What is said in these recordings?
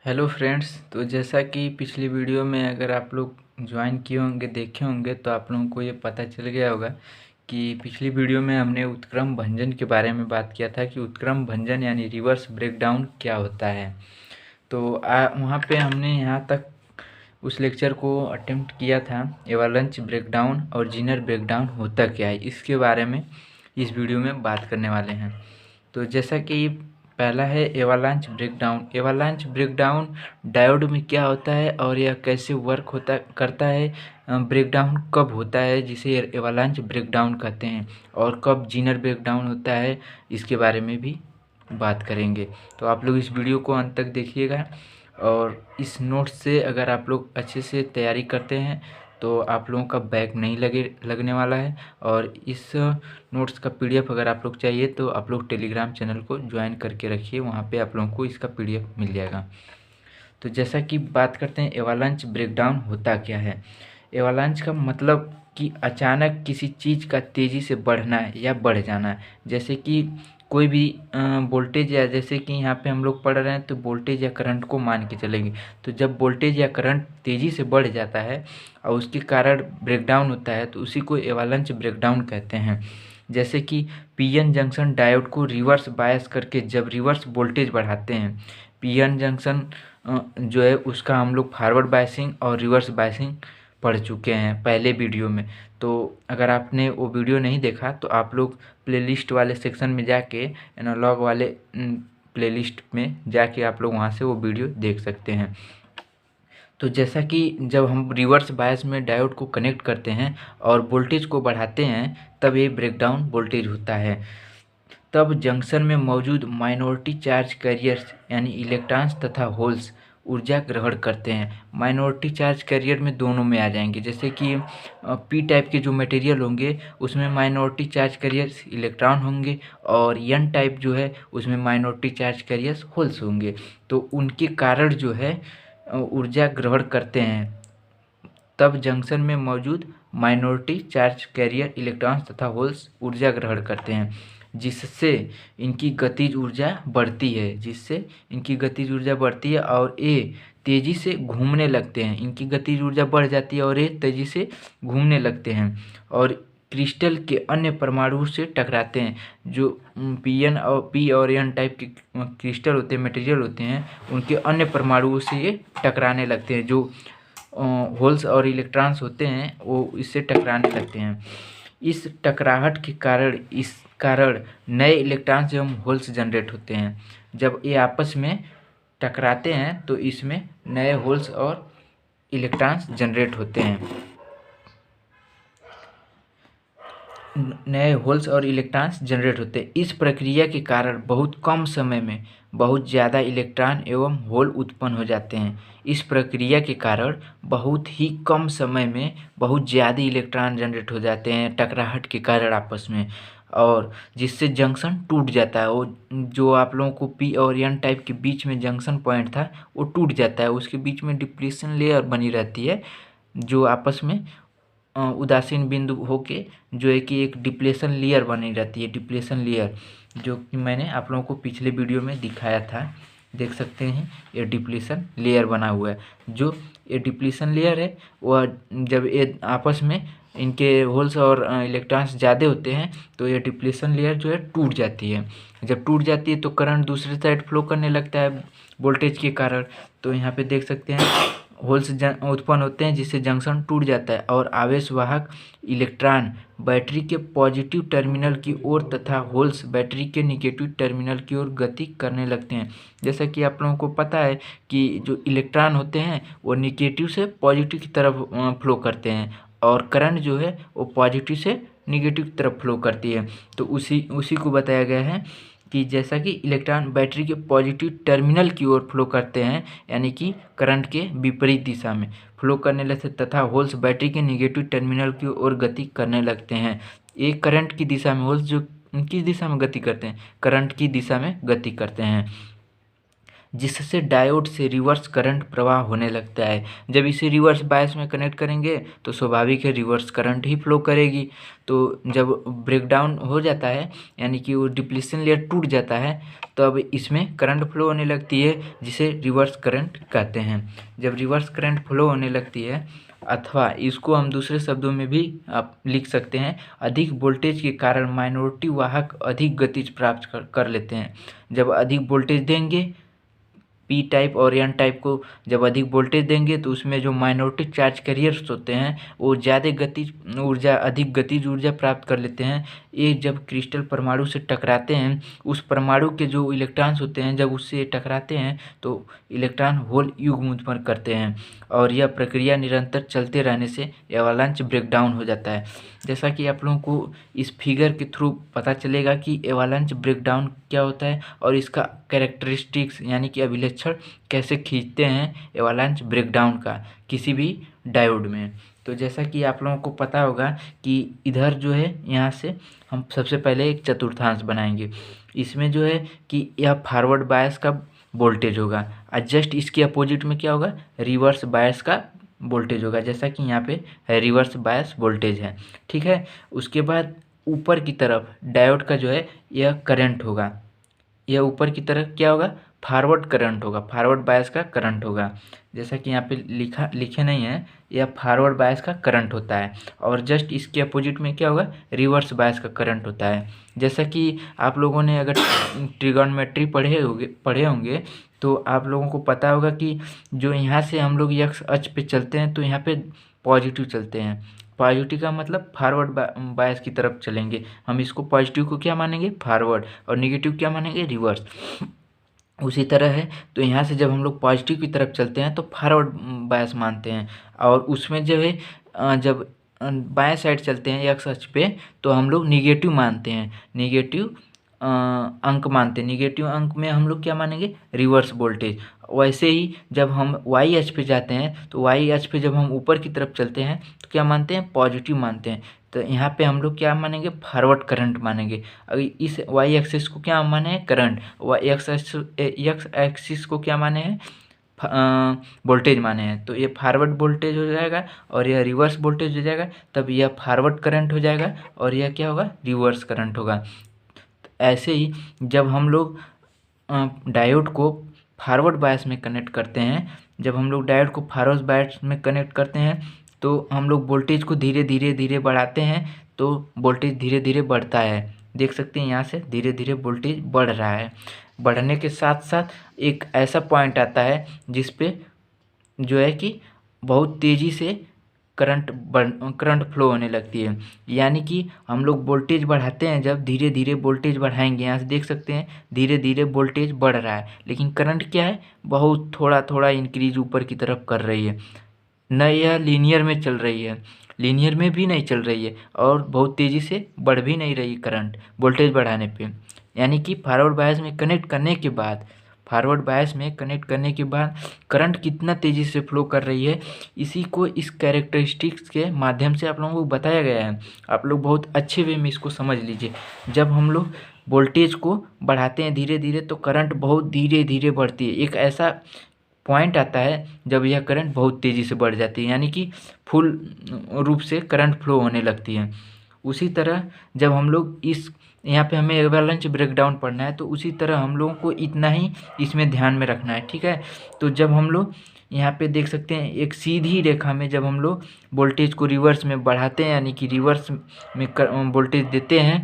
Hello friends. तो जैसा कि पिछली वीडियो में अगर आप लोग ज्वाइन किए होंगे, देखे होंगे, तो आप लोगों को ये पता चल गया होगा कि पिछली वीडियो में हमने उत्क्रम भंजन के बारे में बात किया था कि उत्क्रम भंजन यानी रिवर्स ब्रेकडाउन क्या होता है। तो वहाँ पे हमने यहाँ तक उस लेक्चर को अटेम्प्ट किया था एवालांच ब्रेकडाउन और जीनर ब्रेकडाउन होता क्या है, इसके बारे में इस वीडियो में बात करने वाले हैं। तो जैसा कि पहला है एवालांच ब्रेकडाउन। एवालांच ब्रेकडाउन डायोड में क्या होता है और यह कैसे वर्क होता करता है, ब्रेकडाउन कब होता है जिसे एवालांच ब्रेकडाउन कहते हैं, और कब जीनर ब्रेकडाउन होता है, इसके बारे में भी बात करेंगे। तो आप लोग इस वीडियो को अंत तक देखिएगा और इस नोट्स से अगर आप लोग अच्छे से तैयारी करते हैं तो आप लोगों का बैक नहीं लगने वाला है। और इस नोट्स का पीडीएफ अगर आप लोग चाहिए तो आप लोग टेलीग्राम चैनल को ज्वाइन करके रखिए, वहाँ पे आप लोगों को इसका पीडीएफ मिल जाएगा। तो जैसा कि बात करते हैं एवालांच ब्रेकडाउन होता क्या है। एवालांच का मतलब कि अचानक किसी चीज़ का तेज़ी से बढ़ना या बढ़ जाना। जैसे कि कोई भी वोल्टेज, या जैसे कि यहाँ पे हम लोग पढ़ रहे हैं तो वोल्टेज या करंट को मान के चलेंगे। तो जब वोल्टेज या करंट तेज़ी से बढ़ जाता है और उसके कारण ब्रेकडाउन होता है तो उसी को एवालांच ब्रेकडाउन कहते हैं। जैसे कि पीएन जंक्शन डायोड को रिवर्स बायस करके जब रिवर्स वोल्टेज बढ़ाते हैं, पीएन जंक्शन जो है उसका हम लोग फॉरवर्ड बायसिंग और रिवर्स बायसिंग पढ़ चुके हैं पहले वीडियो में। तो अगर आपने वो वीडियो नहीं देखा तो आप लोग प्लेलिस्ट वाले सेक्शन में जाके एनालॉग वाले प्लेलिस्ट में जाके आप लोग वहाँ से वो वीडियो देख सकते हैं। तो जैसा कि जब हम रिवर्स बायस में डायोड को कनेक्ट करते हैं और वोल्टेज को बढ़ाते हैं तब ये ब्रेकडाउन वोल्टेज होता है। तब जंक्शन में मौजूद माइनॉरिटी चार्ज कैरियर्स यानी इलेक्ट्रॉन्स तथा होल्स ऊर्जा ग्रहण करते हैं। माइनॉरिटी चार्ज कैरियर में दोनों में आ जाएंगे। जैसे कि पी टाइप के जो मटेरियल होंगे उसमें माइनॉरिटी चार्ज कैरियर्स इलेक्ट्रॉन होंगे, और एन टाइप जो है उसमें माइनॉरिटी चार्ज कैरियर्स होल्स होंगे। तो उनके कारण जो है ऊर्जा ग्रहण करते हैं। तब जंक्शन में मौजूद माइनॉरिटी चार्ज कैरियर इलेक्ट्रॉन्स तथा होल्स ऊर्जा ग्रहण करते हैं, जिससे इनकी गतिज ऊर्जा बढ़ती है और ये तेज़ी से घूमने लगते हैं। इनकी गतिज ऊर्जा बढ़ जाती है और ये तेज़ी से घूमने लगते हैं और क्रिस्टल के अन्य परमाणु से टकराते हैं। जो पी और एन टाइप के क्रिस्टल होते हैं, मटेरियल होते हैं, उनके अन्य परमाणुओं से ये टकराने लगते हैं। जो होल्स और इलेक्ट्रॉन्स होते हैं वो इससे टकराने लगते हैं। इस टकराहट के कारण नए इलेक्ट्रॉन्स एवं होल्स जनरेट होते हैं। जब ये आपस में टकराते हैं तो इसमें नए होल्स और इलेक्ट्रॉन्स जनरेट होते हैं। इस प्रक्रिया के कारण बहुत कम समय में बहुत ज़्यादा इलेक्ट्रॉन एवं होल उत्पन्न हो जाते हैं। इस प्रक्रिया के कारण बहुत ही कम समय में बहुत ज़्यादा इलेक्ट्रॉन जनरेट हो जाते हैं टकराहट के कारण आपस में, और जिससे जंक्शन टूट जाता है। वो जो आप लोगों को पी और एन टाइप के बीच में जंक्शन पॉइंट था वो टूट जाता है। उसके बीच में डिप्लीशन लेयर बनी रहती है जो आपस में उदासीन बिंदु होके जो है कि एक डिप्लेशन लेयर बनी रहती है। डिप्लेशन लेयर जो कि मैंने आप लोगों को पिछले वीडियो में दिखाया था, देख सकते हैं ये डिप्लीशन लेयर बना हुआ है। जो ये डिप्लीशन लेयर है वह जब ये आपस में इनके होल्स और इलेक्ट्रॉन्स ज़्यादा होते हैं तो ये डिप्लीशन लेयर जो है टूट जाती है। जब टूट जाती है तो करंट दूसरी साइड फ्लो करने लगता है वोल्टेज के कारण। तो यहाँ पे देख सकते हैं होल्स उत्पन्न होते हैं जिससे जंक्शन टूट जाता है और आवेश वाहक इलेक्ट्रॉन बैटरी के पॉजिटिव टर्मिनल की ओर तथा होल्स बैटरी के निगेटिव टर्मिनल की ओर गति करने लगते हैं। जैसा कि आप लोगों को पता है कि जो इलेक्ट्रॉन होते हैं वो निगेटिव से पॉजिटिव की तरफ फ्लो करते हैं और करंट जो है वो पॉजिटिव से निगेटिव की तरफ फ्लो करती है। तो उसी को बताया गया है कि जैसा कि इलेक्ट्रॉन बैटरी के पॉजिटिव टर्मिनल की ओर फ्लो करते हैं यानी कि करंट के विपरीत दिशा में फ्लो करने लगते तथा होल्स बैटरी के निगेटिव टर्मिनल की ओर गति करने लगते हैं। एक करंट की दिशा में होल्स जो किस दिशा में गति करते हैं, करंट की दिशा में गति करते हैं। जिससे डायोड से रिवर्स करंट प्रवाह होने लगता है। जब इसे रिवर्स बायस में कनेक्ट करेंगे तो स्वाभाविक है रिवर्स करंट ही फ्लो करेगी। तो जब ब्रेकडाउन हो जाता है यानी कि वो डिप्लीशन लेयर टूट जाता है तो अब इसमें करंट फ्लो होने लगती है, जिसे रिवर्स करंट कहते हैं। जब रिवर्स करंट फ्लो होने लगती है, अथवा इसको हम दूसरे शब्दों में भी आप लिख सकते हैं, अधिक वोल्टेज के कारण माइनॉरिटी वाहक अधिक गति प्राप्त कर लेते हैं। जब अधिक वोल्टेज देंगे पी टाइप और एन टाइप को जब अधिक वोल्टेज देंगे तो उसमें जो माइनॉरिटी चार्ज कैरियर्स होते हैं वो ज़्यादा गतिज ऊर्जा अधिक गतिज ऊर्जा प्राप्त कर लेते हैं। ये जब क्रिस्टल परमाणु से टकराते हैं, उस परमाणु के जो इलेक्ट्रॉन्स होते हैं जब उससे टकराते हैं तो इलेक्ट्रॉन होल युग्म उत्पन्न करते हैं, और यह प्रक्रिया निरंतर चलते रहने से एवालांच ब्रेकडाउन हो जाता है। जैसा कि आप लोगों को इस फिगर के थ्रू पता चलेगा कि एवालांच ब्रेकडाउन क्या होता है और इसका कैरेक्टरिस्टिक्स यानी कि अभिलक्षण कैसे खींचते हैं एवालांच ब्रेकडाउन का किसी भी डायोड में। तो जैसा कि आप लोगों को पता होगा कि इधर जो है यहाँ से हम सबसे पहले एक चतुर्थांश बनाएंगे। इसमें जो है कि यह फॉरवर्ड बायस का वोल्टेज होगा और जस्ट इसके अपोजिट में क्या होगा, रिवर्स बायस का वोल्टेज होगा, जैसा कि यहाँ पे रिवर्स बायस वोल्टेज है। ठीक है, उसके बाद ऊपर की तरफ डायोड का जो है यह करंट होगा, यह ऊपर की तरफ क्या होगा, फॉरवर्ड करंट होगा, फॉरवर्ड बायस का करंट होगा। जैसा कि यहाँ पे लिखे नहीं है, यह फॉरवर्ड बायस का करंट होता है, और जस्ट इसके अपोजिट में क्या होगा, रिवर्स बायस का करंट होता है। जैसा कि आप लोगों ने अगर ट्रिगोनोमेट्री पढ़े होंगे तो आप लोगों को पता होगा कि जो यहाँ से हम लोग एक्स अक्ष पे चलते हैं तो यहाँ पे पॉजिटिव चलते हैं। पॉजिटिव का मतलब फॉरवर्ड बायस की तरफ चलेंगे, हम इसको पॉजिटिव को क्या मानेंगे, फॉरवर्ड, और नेगेटिव क्या मानेंगे, रिवर्स। उसी तरह है, तो यहाँ से जब हम लोग पॉजिटिव की तरफ चलते हैं तो फॉरवर्ड बायस मानते हैं, और उसमें जो है जब बाएं साइड चलते हैं एक्स अक्ष पे तो हम लोग निगेटिव मानते हैं, निगेटिव अंक मानते हैं। निगेटिव अंक में हम लोग क्या मानेंगे, रिवर्स वोल्टेज। वैसे ही जब हम वाई अक्ष पे जाते हैं तो वाई अक्ष पे जब हम ऊपर की तरफ चलते हैं तो क्या मानते हैं, पॉजिटिव मानते हैं। तो यहाँ पे हम लोग क्या मानेंगे, फॉरवर्ड करंट मानेंगे। अगर इस वाई एक्सिस को क्या माने हैं, करंट, वाई एक्स एक्सिस को क्या माने हैं, वोल्टेज माने हैं। तो ये फॉरवर्ड वोल्टेज हो जाएगा और यह रिवर्स वोल्टेज हो जाएगा, तब यह फॉरवर्ड करंट हो जाएगा और यह क्या होगा, रिवर्स करंट होगा। ऐसे ही जब हम लोग डायोड को फॉरवर्ड बायस में कनेक्ट करते हैं, जब हम लोग डायोड को फॉरवर्ड बायस में कनेक्ट करते हैं तो हम लोग वोल्टेज को धीरे धीरे बढ़ाते हैं तो वोल्टेज धीरे धीरे बढ़ता है। देख सकते हैं यहाँ से धीरे धीरे वोल्टेज बढ़ रहा है। बढ़ने के साथ साथ एक ऐसा पॉइंट आता है जिस पे जो है कि बहुत तेज़ी से करंट फ्लो होने लगती है। यानी कि हम लोग वोल्टेज बढ़ाते हैं, जब धीरे धीरे वोल्टेज बढ़ाएंगे, यहाँ से देख सकते हैं धीरे धीरे वोल्टेज बढ़ रहा है, लेकिन करंट क्या है, बहुत थोड़ा थोड़ा इंक्रीज ऊपर की तरफ कर रही है। न यह लीनियर में चल रही है, लीनियर में भी नहीं चल रही है, और बहुत तेज़ी से बढ़ भी नहीं रही करंट वोल्टेज बढ़ाने पे। यानी कि फॉरवर्ड बायस में कनेक्ट करने के बाद, फॉरवर्ड बायस में कनेक्ट करने के बाद करंट कितना तेज़ी से फ्लो कर रही है, इसी को इस कैरेक्टरिस्टिक्स के माध्यम से आप लोगों को बताया गया है। आप लोग बहुत अच्छे वे में इसको समझ लीजिए। जब हम लोग वोल्टेज को बढ़ाते हैं धीरे धीरे तो करंट बहुत धीरे धीरे बढ़ती है। एक ऐसा पॉइंट आता है जब यह करंट बहुत तेज़ी से बढ़ जाती है, यानी कि फुल रूप से करंट फ्लो होने लगती है। उसी तरह जब हम लोग इस यहाँ पे हमें एवलांच ब्रेकडाउन पढ़ना है तो उसी तरह हम लोगों को इतना ही इसमें ध्यान में रखना है। ठीक है, तो जब हम लोग यहाँ पे देख सकते हैं एक सीधी रेखा में जब हम लोग वोल्टेज को रिवर्स में बढ़ाते हैं यानी कि रिवर्स में वोल्टेज देते हैं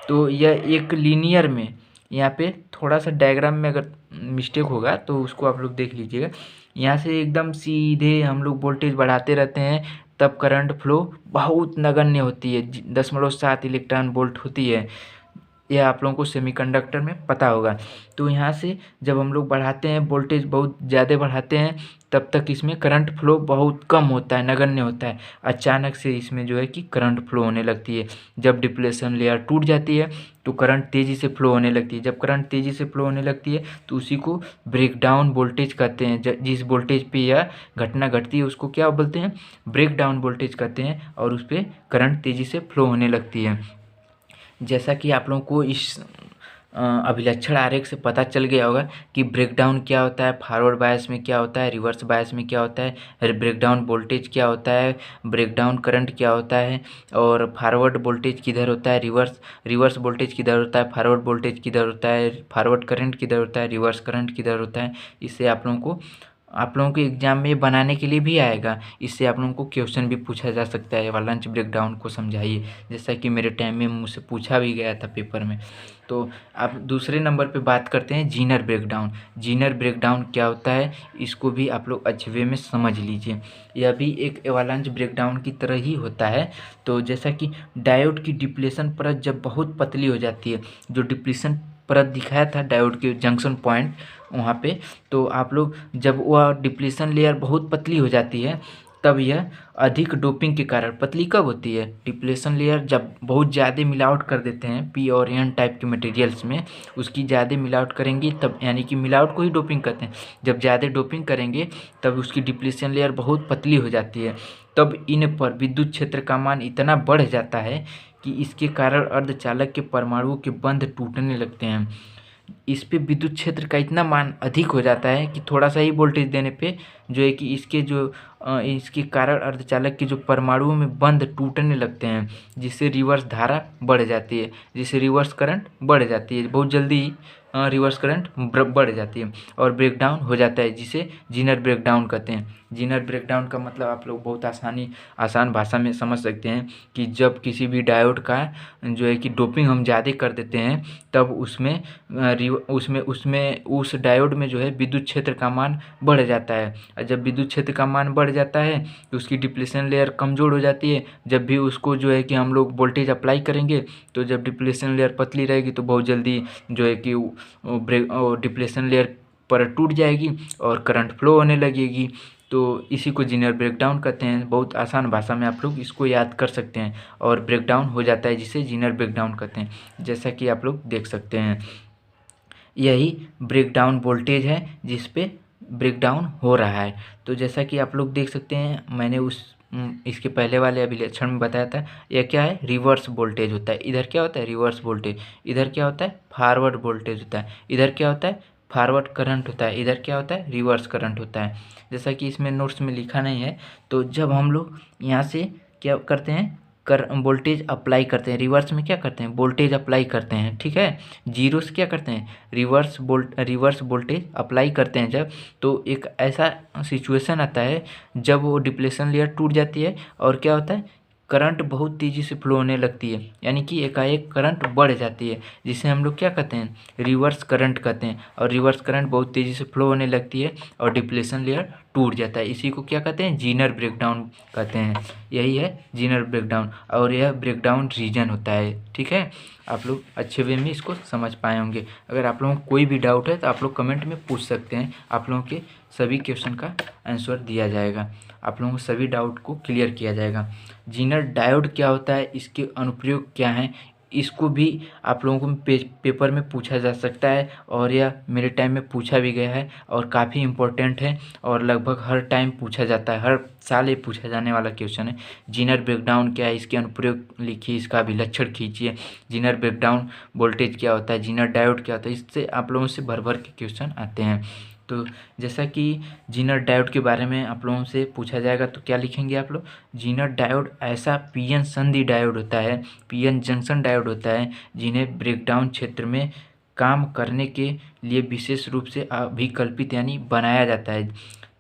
तो यह एक लीनियर में, यहाँ पे थोड़ा सा डायग्राम में अगर मिस्टेक होगा तो उसको आप लोग देख लीजिएगा। यहाँ से एकदम सीधे हम लोग वोल्टेज बढ़ाते रहते हैं तब करंट फ्लो बहुत नगण्य होती है, 0.7 इलेक्ट्रॉन वोल्ट होती है। यह आप लोगों को सेमीकंडक्टर में पता होगा। तो यहाँ से जब हम लोग बढ़ाते हैं वोल्टेज बहुत ज़्यादा बढ़ाते हैं तब तक इसमें करंट फ्लो बहुत कम होता है, नगण्य होता है। अचानक से इसमें जो है कि करंट फ्लो होने लगती है। जब डिप्लेशन लेयर टूट जाती है तो करंट तेज़ी से फ्लो होने लगती है। जब करंट तेज़ी से फ्लो होने लगती है तो उसी को ब्रेकडाउन वोल्टेज कहते हैं। जिस वोल्टेज पे यह घटना घटती है उसको क्या बोलते हैं, ब्रेकडाउन वोल्टेज कहते हैं, और उस पर करंट तेज़ी से फ्लो होने लगती है। जैसा कि आप लोगों को इस अभिलक्षण आरेख से पता चल गया होगा कि ब्रेकडाउन क्या होता है, फॉरवर्ड बायस में क्या होता है, रिवर्स बायस में क्या होता है, ब्रेकडाउन वोल्टेज क्या होता है, ब्रेकडाउन करंट क्या होता है, और फॉरवर्ड वोल्टेज किधर होता है, रिवर्स वोल्टेज किधर होता है, फॉरवर्ड वोल्टेज किधर होता है, फॉरवर्ड करंट किधर होता है, रिवर्स करंट किधर होता है। इससे आप लोगों के एग्जाम में बनाने के लिए भी आएगा। इससे आप लोगों को क्वेश्चन भी पूछा जा सकता है, वॉलंस ब्रेकडाउन को समझाइए, जैसा कि मेरे टाइम में मुझसे पूछा भी गया था पेपर में। तो आप दूसरे नंबर पे बात करते हैं जीनर ब्रेकडाउन। जीनर ब्रेकडाउन क्या होता है, इसको भी आप लोग अच्छे वे में समझ लीजिए। यह भी एक एवालांच ब्रेकडाउन की तरह ही होता है। तो जैसा कि डायोड की डिप्लेशन परत जब बहुत पतली हो जाती है, जो डिप्लेशन परत दिखाया था डायोड के जंक्शन पॉइंट वहाँ पे, तो आप लोग जब वह डिप्लेशन लेयर बहुत पतली हो जाती है तब यह अधिक डोपिंग के कारण, पतली कब होती है, डिप्लेशन लेयर जब बहुत ज़्यादा मिलावट कर देते हैं पी और एन टाइप के मटेरियल्स में, उसकी ज़्यादा मिलावट करेंगी तब, यानी कि मिलावट को ही डोपिंग कहते हैं। जब ज़्यादा डोपिंग करेंगे तब उसकी डिप्लेशन लेयर बहुत पतली हो जाती है, तब इन पर विद्युत क्षेत्र का मान इतना बढ़ जाता है कि इसके कारण अर्धचालक के परमाणुओं के बंध टूटने लगते हैं। इस पे विद्युत क्षेत्र का इतना मान अधिक हो जाता है कि थोड़ा सा ही वोल्टेज देने पे जो है कि इसके कारण अर्धचालक के जो परमाणुओं में बंध टूटने लगते हैं, जिससे रिवर्स धारा बढ़ जाती है, जिससे रिवर्स करंट बढ़ जाती है, बहुत जल्दी रिवर्स करंट बढ़ जाती है और ब्रेकडाउन हो जाता है, जिसे जीनर ब्रेकडाउन कहते हैं। जीनर ब्रेकडाउन का मतलब आप लोग बहुत आसान भाषा में समझ सकते हैं कि जब किसी भी डायोड का जो है कि डोपिंग हम ज़्यादा कर देते हैं तब उस डायोड में जो है विद्युत क्षेत्र का मान बढ़ जाता है, और जब विद्युत क्षेत्र का मान बढ़ जाता है तो उसकी डिप्लेशन लेयर कमज़ोर हो जाती है। जब भी उसको जो है कि हम लोग वोल्टेज अप्लाई करेंगे तो जब डिप्लेशन लेयर पतली रहेगी तो बहुत जल्दी जो है कि डिप्लेशन लेयर पर टूट जाएगी और करंट फ्लो होने लगेगी। तो इसी को जीनर ब्रेकडाउन कहते हैं। बहुत आसान भाषा में आप लोग इसको याद कर सकते हैं और ब्रेकडाउन हो जाता है, जिसे जीनर ब्रेकडाउन कहते हैं। जैसा कि आप लोग देख सकते हैं, यही ब्रेकडाउन वोल्टेज है जिस पे ब्रेकडाउन हो रहा है। तो जैसा कि आप लोग देख सकते हैं, मैंने इसके पहले वाले अभिलक्षण में बताया था, यह क्या है, रिवर्स वोल्टेज होता है। इधर क्या होता है, रिवर्स वोल्टेज। इधर क्या होता है, फॉरवर्ड वोल्टेज होता है। इधर क्या होता है, फॉरवर्ड करंट होता है। इधर क्या होता है, रिवर्स करंट होता है। जैसा कि इसमें नोट्स में लिखा नहीं है, तो जब हम लोग यहाँ से क्या करते हैं, वोल्टेज अप्लाई करते हैं, रिवर्स में क्या करते हैं, वोल्टेज अप्लाई करते हैं, ठीक है। जीरो से क्या करते हैं, रिवर्स वोल्टेज अप्लाई करते हैं जब, तो एक ऐसा सिचुएशन आता है जब वो डिप्लेशन लेयर टूट जाती है और क्या होता है, करंट बहुत तेज़ी से फ्लो होने लगती है, यानी कि एकाएक करंट बढ़ जाती है, जिसे हम लोग क्या कहते हैं, रिवर्स करंट कहते हैं। और रिवर्स करंट बहुत तेज़ी से फ्लो होने लगती है और डिप्लेशन लेयर टूट जाता है। इसी को क्या कहते हैं, जीनर ब्रेकडाउन कहते हैं। यही है जीनर ब्रेकडाउन, और यह ब्रेकडाउन रीजन होता है, ठीक है। आप लोग अच्छे वे में इसको समझ पाए होंगे। अगर आप लोगों को कोई भी डाउट है तो आप लोग कमेंट में पूछ सकते हैं, आप लोगों के सभी क्वेश्चन का आंसर दिया जाएगा, आप लोगों को सभी डाउट को क्लियर किया जाएगा। जीनर डायोड क्या होता है, इसके अनुप्रयोग क्या हैं, इसको भी आप लोगों को पेपर में पूछा जा सकता है, और यह मेरे टाइम में पूछा भी गया है और काफ़ी इम्पोर्टेंट है और लगभग हर टाइम पूछा जाता है, हर साल ये पूछा जाने वाला क्वेश्चन है। जीनर ब्रेकडाउन क्या है, इसके अनुप्रयोग लिखिए, इसका अभिलक्षण खींचिए, जीनर ब्रेकडाउन वोल्टेज क्या होता है, जीनर डायोड क्या होता है, इससे आप लोगों से भर भर के क्वेश्चन आते हैं। तो जैसा कि जीनर डायोड के बारे में आप लोगों से पूछा जाएगा तो क्या लिखेंगे आप लोग, जीनर डायोड ऐसा पीएन संधि डायोड होता है, पीएन जंक्शन डायोड होता है, जिन्हें ब्रेकडाउन क्षेत्र में काम करने के लिए विशेष रूप से अभिकल्पित यानी बनाया जाता है।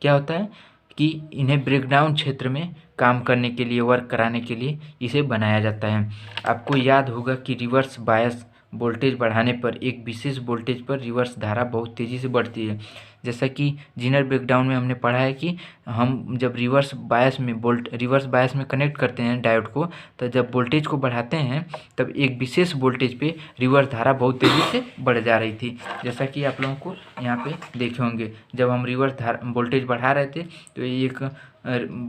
क्या होता है कि इन्हें ब्रेकडाउन क्षेत्र में काम करने के लिए, वर्क कराने के लिए इसे बनाया जाता है। आपको याद होगा कि रिवर्स बायस वोल्टेज बढ़ाने पर एक विशेष वोल्टेज पर रिवर्स धारा बहुत तेज़ी से बढ़ती है। जैसा कि जीनर ब्रेकडाउन में हमने पढ़ा है कि हम जब रिवर्स बायस में कनेक्ट करते हैं डायोड को, तो जब वोल्टेज को बढ़ाते हैं तब एक विशेष वोल्टेज पे रिवर्स धारा बहुत तेज़ी से बढ़ जा रही थी। जैसा कि आप लोगों को यहाँ पे देखे होंगे, जब हम रिवर्स वोल्टेज बढ़ा रहे थे तो एक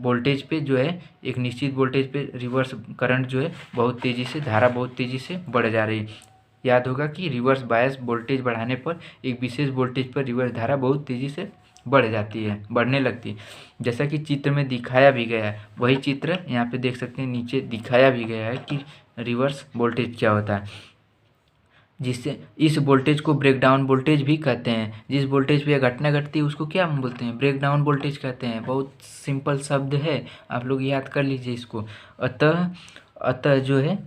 वोल्टेज पे जो है, एक निश्चित वोल्टेज पे रिवर्स करंट जो है बहुत तेज़ी से, धारा बहुत तेज़ी से बढ़ जा रही है। याद होगा कि रिवर्स बायस वोल्टेज बढ़ाने पर एक विशेष वोल्टेज पर रिवर्स धारा बहुत तेज़ी से बढ़ने लगती है। जैसा कि चित्र में दिखाया भी गया है, वही चित्र यहाँ पे देख सकते हैं, नीचे दिखाया भी गया है कि रिवर्स वोल्टेज क्या होता है। जिससे इस वोल्टेज को ब्रेकडाउन वोल्टेज भी कहते हैं। जिस वोल्टेज पे घटना घटती है उसको क्या हम बोलते हैं? ब्रेकडाउन वोल्टेज कहते हैं। बहुत सिंपल शब्द है, आप लोग याद कर लीजिए इसको। अतः अतः जो है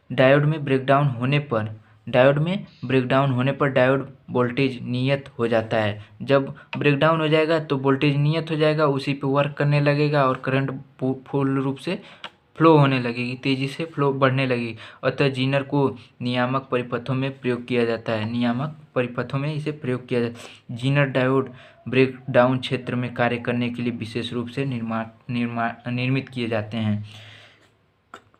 डायोड में ब्रेकडाउन होने पर डायोड वोल्टेज नियत हो जाता है। जब ब्रेकडाउन हो जाएगा तो वोल्टेज नियत हो जाएगा, उसी पे वर्क करने लगेगा और करंट फुल रूप से फ्लो होने लगेगी, तेज़ी से फ्लो बढ़ने लगेगी। अतः जीनर को नियामक परिपथों में प्रयोग किया जाता है। नियामक परिपथों में इसे प्रयोग किया जाता है। जीनर डायोड ब्रेकडाउन क्षेत्र में कार्य करने के लिए विशेष रूप से निर्मित किए जाते हैं।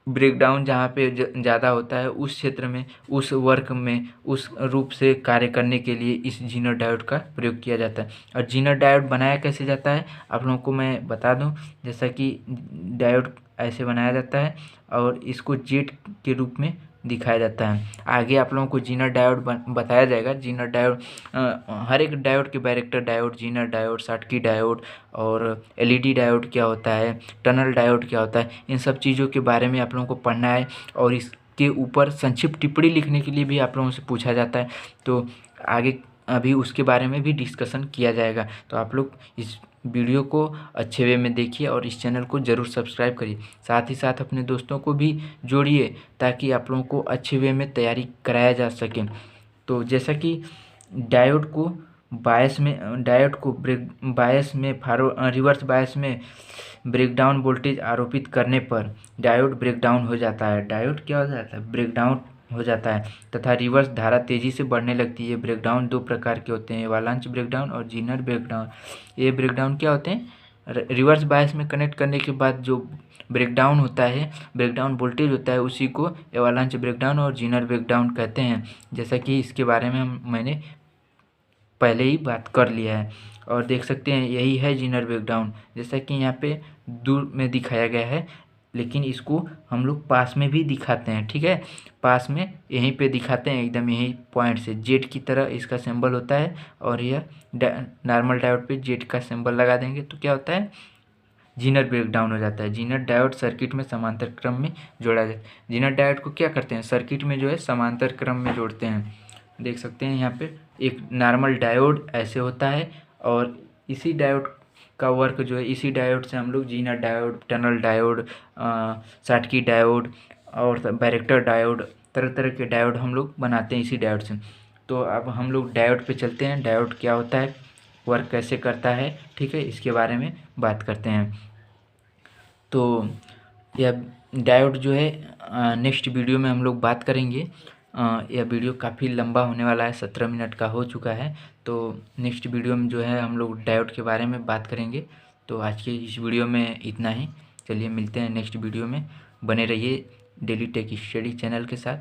ब्रेकडाउन जहाँ पे ज़्यादा होता है उस क्षेत्र में, उस वर्क में, उस रूप से कार्य करने के लिए इस जीनर डायोड का प्रयोग किया जाता है। और जीनर डायोड बनाया कैसे जाता है आप लोगों को मैं बता दूं। जैसा कि डायोड ऐसे बनाया जाता है और इसको जेट के रूप में दिखाया जाता है। आगे आप लोगों को जीनर डायोड बताया जाएगा। जीनर डायोड हर एक डायोड के varactor diode, zener diode, schottky diode और एलईडी डायोड क्या होता है, टनल डायोड क्या होता है, इन सब चीज़ों के बारे में आप लोगों को पढ़ना है। और इसके ऊपर संक्षिप्त टिप्पणी लिखने के लिए भी आप लोगों से पूछा जाता है। तो आगे अभी उसके बारे में भी डिस्कशन किया जाएगा। तो आप लोग इस वीडियो को अच्छे वे में देखिए और इस चैनल को ज़रूर सब्सक्राइब करिए। साथ ही साथ अपने दोस्तों को भी जोड़िए ताकि आप लोगों को अच्छे वे में तैयारी कराया जा सके। तो जैसा कि डायोड को बायस में रिवर्स बायस में ब्रेकडाउन वोल्टेज आरोपित करने पर डायोड ब्रेकडाउन हो जाता है। डायोड क्या हो जाता है? ब्रेकडाउन हो जाता है तथा रिवर्स धारा तेज़ी से बढ़ने लगती है। ब्रेकडाउन दो प्रकार के होते हैं, एवालांच ब्रेकडाउन और जीनर ब्रेकडाउन। ये ब्रेकडाउन क्या होते हैं? रिवर्स बायस में कनेक्ट करने के बाद जो ब्रेकडाउन होता है, ब्रेकडाउन वोल्टेज होता है, उसी को एवालांच ब्रेकडाउन और जीनर ब्रेकडाउन कहते हैं। जैसा कि इसके बारे में मैंने पहले ही बात कर लिया है। और देख सकते हैं यही है जीनर ब्रेकडाउन, जैसा कि यहाँ पे दूर में दिखाया गया है, लेकिन इसको हम लोग पास में भी दिखाते हैं। ठीक है, पास में यहीं पे दिखाते हैं, एकदम यही पॉइंट से जेड की तरह इसका सिंबल होता है। और यह नॉर्मल डायोड पे जेड का सिंबल लगा देंगे तो क्या होता है? जीनर ब्रेकडाउन हो जाता है। जीनर डायोड सर्किट में समांतर क्रम में जोड़ा जाता है। जीनर डायोड को क्या करते हैं? सर्किट में जो है समांतर क्रम में जोड़ते हैं। देख सकते हैं यहाँ पे एक नॉर्मल डायोड ऐसे होता है और इसी डायोड का वर्क जो है, इसी डायोड से हम लोग Zener diode, tunnel diode, schottky diode और बैरेक्टर डायोड, तरह तरह के डायोड हम लोग बनाते हैं इसी डायोड से। तो अब हम लोग डायोड पे चलते हैं। डायोड क्या होता है, वर्क कैसे करता है, ठीक है, इसके बारे में बात करते हैं। तो यह डायोड जो है नेक्स्ट वीडियो में हम लोग बात करेंगे। यह वीडियो काफ़ी लंबा होने वाला है, 17 मिनट का हो चुका है। तो नेक्स्ट वीडियो में जो है हम लोग डायोड के बारे में बात करेंगे। तो आज के इस वीडियो में इतना ही। चलिए मिलते हैं नेक्स्ट वीडियो में। बने रहिए डेली टेक स्टडी चैनल के साथ।